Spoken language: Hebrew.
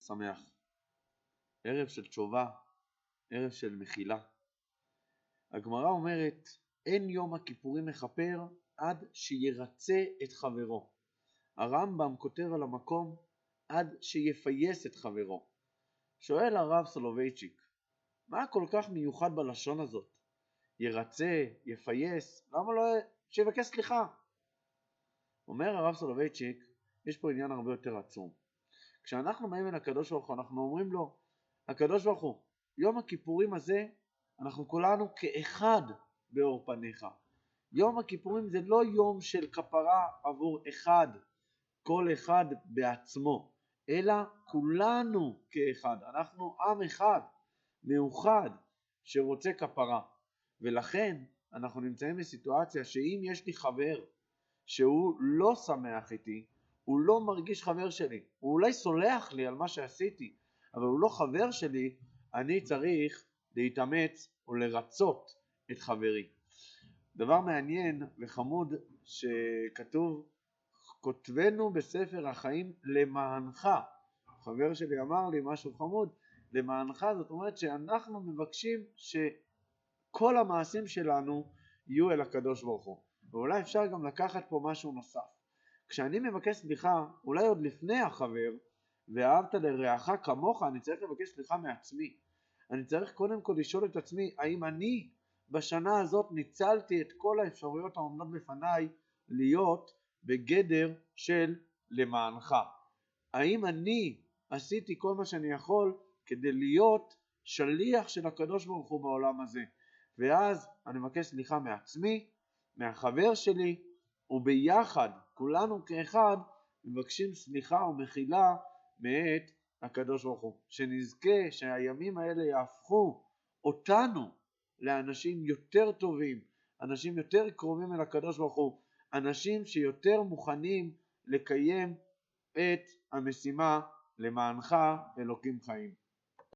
שמח, ערב של תשובה, ערב של מחילה. הגמרא אומרת, אין יום הכיפורים מכפר עד שירצה את חברו. הרמב"ם כותב על המקום, עד שיפייס את חברו. שואל הרב סולובייצ'יק, מה כל כך מיוחד בלשון הזאת? ירצה, יפייס, למה לא שיבקש סליחה? אומר הרב סולובייצ'יק, יש פה עניין הרבה יותר עצום. כשאנחנו באים אל הקדוש ברוך הוא, אנחנו אומרים לו, הקדוש ברוך הוא, יום הכיפורים הזה, אנחנו כולנו כאחד באור פניך. יום הכיפורים זה לא יום של כפרה עבור אחד, כל אחד בעצמו, אלא כולנו כאחד. אנחנו עם אחד, מאוחד, שרוצה כפרה. ולכן אנחנו נמצאים בסיטואציה שאם יש לי חבר שהוא לא שמח איתי, הוא לא מרגיש חבר שלי, הוא אולי סולח לי על מה שעשיתי, אבל הוא לא חבר שלי, אני צריך להתאמץ ולרצות את חברי. דבר מעניין וחמוד שכתוב, כותבנו בספר החיים למענך. חבר שלי אמר לי משהו חמוד, למענך, זאת אומרת שאנחנו מבקשים שכל המעשים שלנו יהיו אל הקדוש ברוך הוא. ואולי אפשר גם לקחת פה משהו נוסף. כשאני מבקש סליחה, אולי עוד לפני החבר, ואהבת לרעך כמוך, אני צריך לבקש סליחה מעצמי. אני צריך קודם כל לשאול את עצמי, האם אני בשנה הזאת ניצלתי את כל האפשרויות העומדות בפניי להיות בגדר של למענך? האם אני עשיתי כל מה שאני יכול כדי להיות שליח של הקדוש ברוך הוא בעולם הזה? ואז אני מבקש סליחה מעצמי, מהחבר שלי, וביחד, כולנו כאחד, מבקשים סליחה ומחילה מאת הקדוש ברוך הוא. שנזכה שהימים האלה יהפכו אותנו לאנשים יותר טובים, אנשים יותר קרובים אל הקדוש ברוך הוא, אנשים שיותר מוכנים לקיים את המשימה למענך אלוקים חיים.